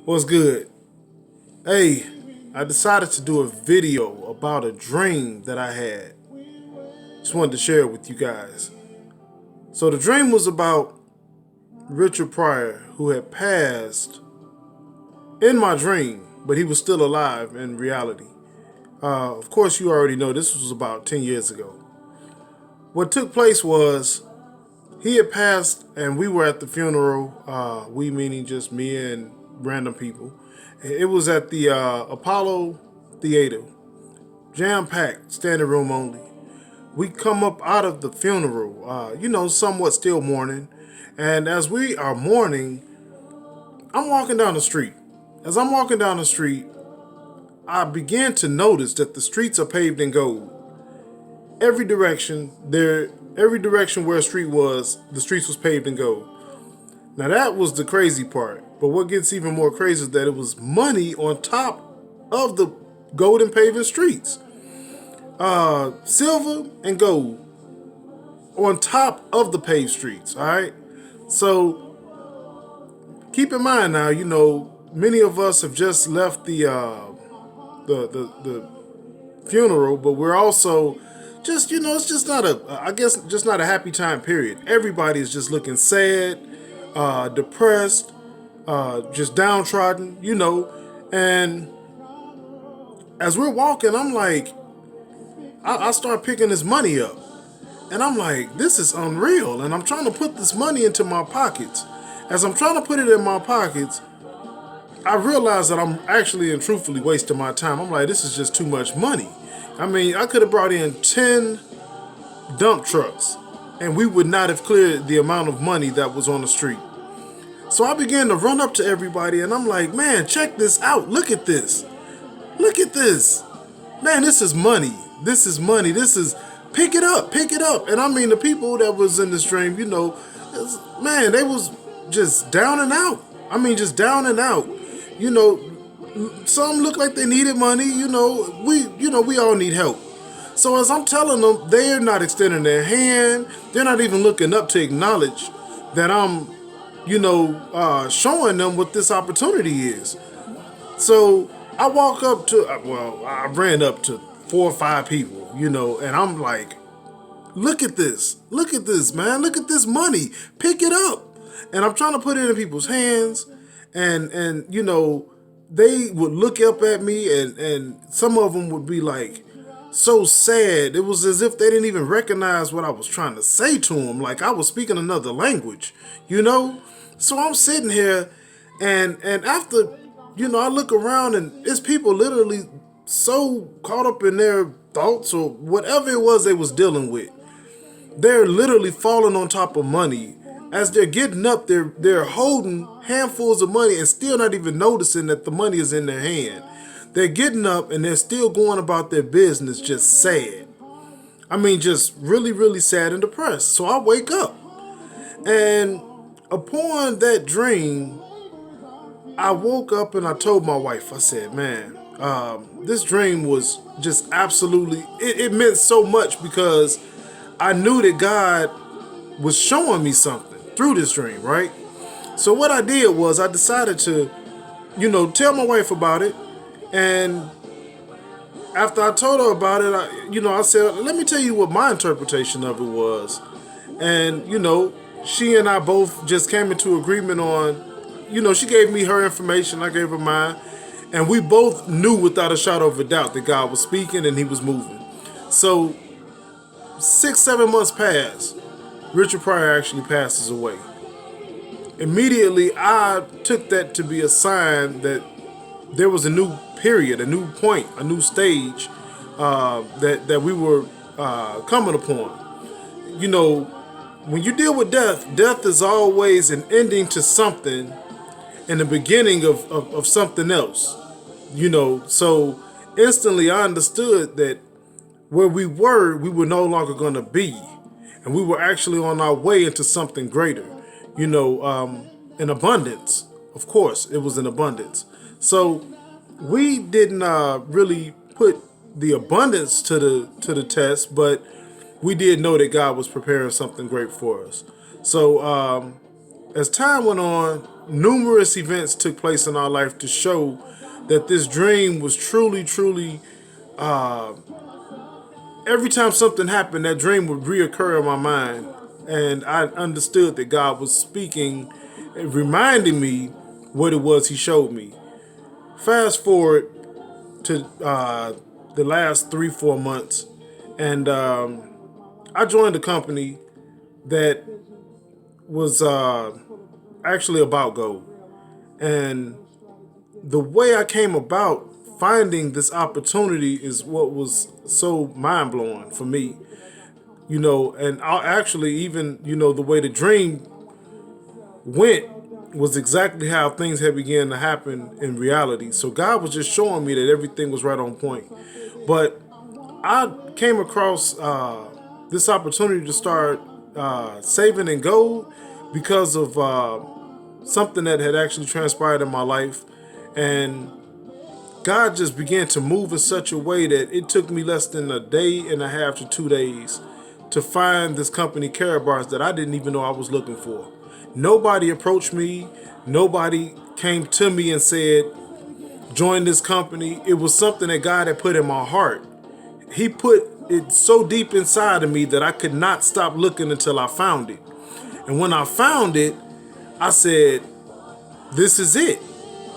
What's good? Hey, I decided to do a video about a dream that I had. Just wanted to share it with you guys. So the dream was about Richard Pryor, who had passed in my dream, but he was still alive in reality. Of course, you already know this was about 10 years ago. What took place was he had passed, and we were at the funeral. We meaning just me and random people. It was at the Apollo Theater, jam-packed, standing room only. We come up out of the funeral, somewhat still mourning. And as we are mourning, I'm walking down the street. As I'm walking down the street, I began to notice that the streets are paved in gold. Every direction where a street was, the streets was paved in gold. Now that was the crazy part. But what gets even more crazy is that it was money on top of the golden paving streets. Silver and gold on top of the paved streets, all right? So keep in mind now, many of us have just left the funeral, but we're also just, it's just not a happy time period. Everybody is just looking sad, depressed, just downtrodden, and as we're walking, I'm like, I start picking this money up, and I'm like, this is unreal, and I'm trying to put this money into my pockets. As I'm trying to put it in my pockets, I realize that I'm actually and truthfully wasting my time. I'm like, this is just too much money. I mean, I could have brought in 10 dump trucks, and we would not have cleared the amount of money that was on the street. So I began to run up to everybody, and I'm like, man, check this out. Look at this. Look at this. Man, this is money. This is money. This is, pick it up, pick it up. And I mean, the people that was in the stream, man, they was just down and out. I mean, just down and out. Some look like they needed money. We all need help. So as I'm telling them, they're not extending their hand. They're not even looking up to acknowledge that I'm showing them what this opportunity is. So I walk up to, I ran up to 4 or 5 people, and I'm like, look at this, man, look at this money, pick it up. And I'm trying to put it in people's hands, and they would look up at me, and some of them would be like, so sad. It was as if they didn't even recognize what I was trying to say to them, like I was speaking another language, So I'm sitting here, and after, I look around, and it's people literally so caught up in their thoughts or whatever it was they was dealing with. They're literally falling on top of money. As they're getting up, they're holding handfuls of money and still not even noticing that the money is in their hand. They're getting up and they're still going about their business just sad. I mean, just really, really sad and depressed. So I wake up, and upon that dream, I woke up and I told my wife, I said, man, this dream was just absolutely, it meant so much because I knew that God was showing me something through this dream, right? So what I did was I decided to, tell my wife about it. And after I told her about it, I said, let me tell you what my interpretation of it was. And, she and I both just came into agreement on, she gave me her information, I gave her mine. And we both knew without a shadow of a doubt that God was speaking and he was moving. So 6-7 months passed. Richard Pryor actually passes away. Immediately, I took that to be a sign that there was a new period, a new point, a new stage that we were coming upon. When you deal with death, death is always an ending to something and the beginning of something else. So instantly I understood that where we were no longer going to be. And we were actually on our way into something greater, in abundance. Of course, it was in abundance. So we didn't really put the abundance to the test, but we did know that God was preparing something great for us. So as time went on, numerous events took place in our life to show that this dream was truly, truly. Every time something happened, that dream would reoccur in my mind, and I understood that God was speaking, reminding me what it was He showed me. Fast forward to the last 3-4 months, and I joined a company that was actually about gold. And the way I came about finding this opportunity is what was so mind blowing for me. And I actually, even, the way the dream went was exactly how things had begun to happen in reality. So God was just showing me that everything was right on point. But I came across this opportunity to start saving in gold because of something that had actually transpired in my life. And God just began to move in such a way that it took me less than a day and a half to 2 days to find this company, Karatbars, that I didn't even know I was looking for. Nobody approached me. Nobody came to me and said, join this company. It was something that God had put in my heart. He put it so deep inside of me that I could not stop looking until I found it. And when I found it, I said, this is it.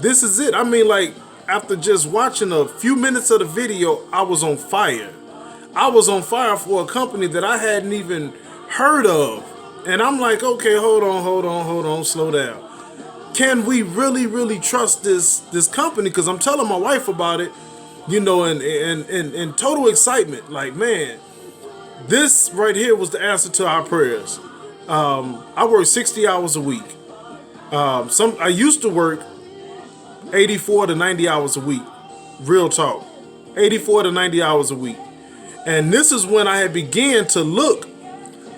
This is it. I mean, like, after just watching a few minutes of the video, I was on fire. I was on fire for a company that I hadn't even heard of. And I'm like, okay, hold on, slow down. Can we really, really trust this company? Because I'm telling my wife about it, in total excitement. Like, man, this right here was the answer to our prayers. I work 60 hours a week. I used to work 84 to 90 hours a week. Real talk. 84 to 90 hours a week. And this is when I had began to look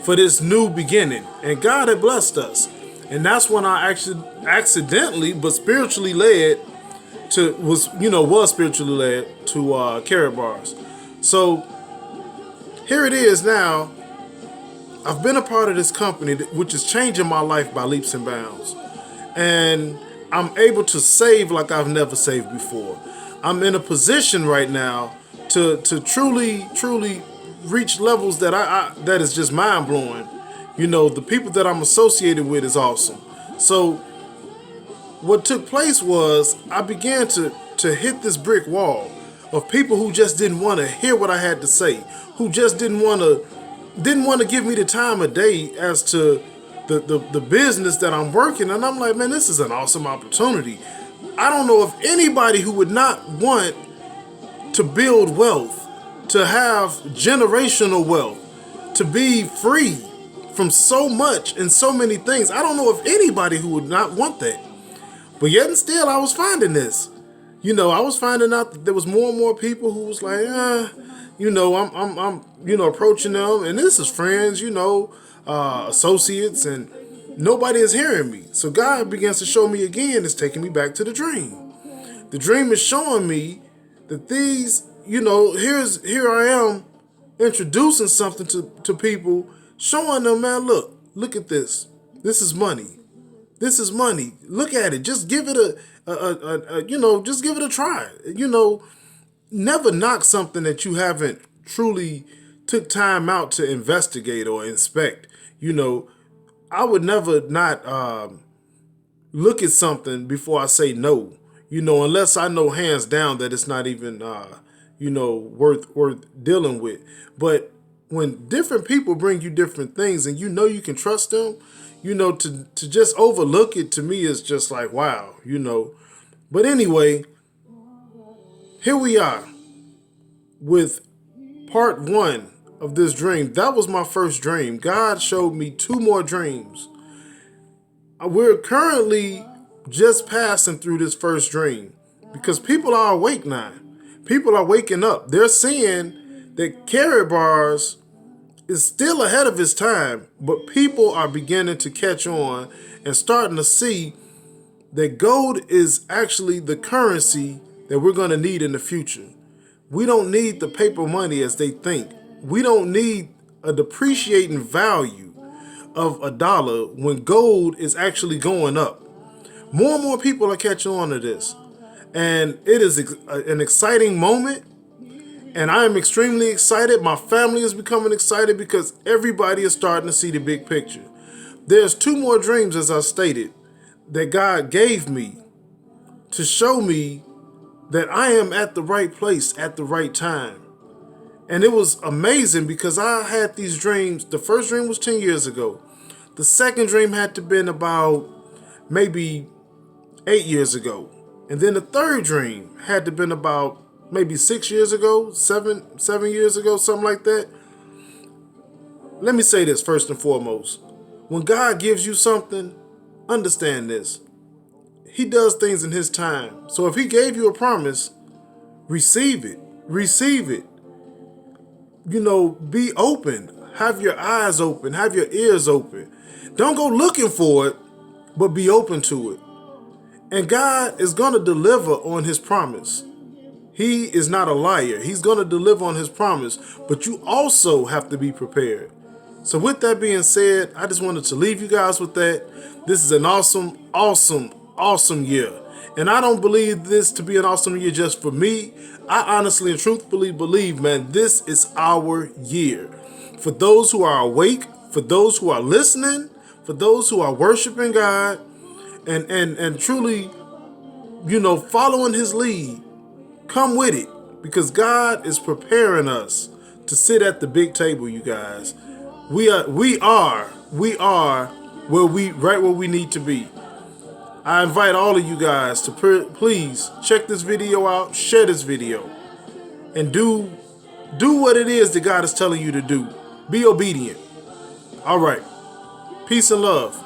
for this new beginning. And God had blessed us. And that's when I actually accidentally, but spiritually led was spiritually led to Karatbars. So here it is now. I've been a part of this company, which is changing my life by leaps and bounds. And I'm able to save like I've never saved before. I'm in a position right now to truly, truly reach levels that that is just mind blowing. The people that I'm associated with is awesome. So what took place was I began to hit this brick wall of people who just didn't want to hear what I had to say, who just didn't want to give me the time of day as to the business that I'm working. And I'm like, man, this is an awesome opportunity. I don't know of anybody who would not want to build wealth, to have generational wealth, to be free from so much and so many things. I don't know of anybody who would not want that. But yet and still, I was finding this. I was finding out that there was more and more people who was like, I'm approaching them, and this is friends, associates, and nobody is hearing me. So God begins to show me again. It's taking me back to the dream. The dream is showing me that these, here I am introducing something to people, showing them, man, look at this. This is money. This is money. Look at it. Just give it just give it a try. Never knock something that you haven't truly took time out to investigate or inspect. I would never not look at something before I say no. Unless I know hands down that it's not even worth dealing with. But when different people bring you different things and you can trust them, to just overlook it to me is just like, wow, But anyway, here we are with part 1 of this dream. That was my first dream. God showed me 2 more dreams. We're currently just passing through this first dream because people are awake now. People are waking up. They're seeing that Karatbars is still ahead of its time, but people are beginning to catch on and starting to see that gold is actually the currency that we're going to need in the future. We don't need the paper money as they think. We don't need a depreciating value of a dollar when gold is actually going up. More and more people are catching on to this. And it is an exciting moment. And I am extremely excited. My family is becoming excited because everybody is starting to see the big picture. There's two more dreams, as I stated, that God gave me to show me that I am at the right place at the right time. And it was amazing because I had these dreams. The first dream was 10 years ago. The second dream had to have been about maybe 8 years ago. And then the third dream had to have been about maybe 6 years ago, seven years ago, something like that. Let me say this first and foremost. When God gives you something, understand this. He does things in his time. So if he gave you a promise, receive it. Receive it. Be open. Have your eyes open. Have your ears open. Don't go looking for it, but be open to it. And God is going to deliver on his promise. He is not a liar. He's going to deliver on his promise, but you also have to be prepared. So with that being said, I just wanted to leave you guys with that. This is an awesome, awesome, awesome year. And I don't believe this to be an awesome year just for me. I honestly and truthfully believe, man, this is our year. For those who are awake, for those who are listening, for those who are worshiping God, and truly, following his lead, come with it. Because God is preparing us to sit at the big table, you guys. We are where we need to be. I invite all of you guys to please check this video out, share this video, and do what it is that God is telling you to do. Be obedient. All right. Peace and love.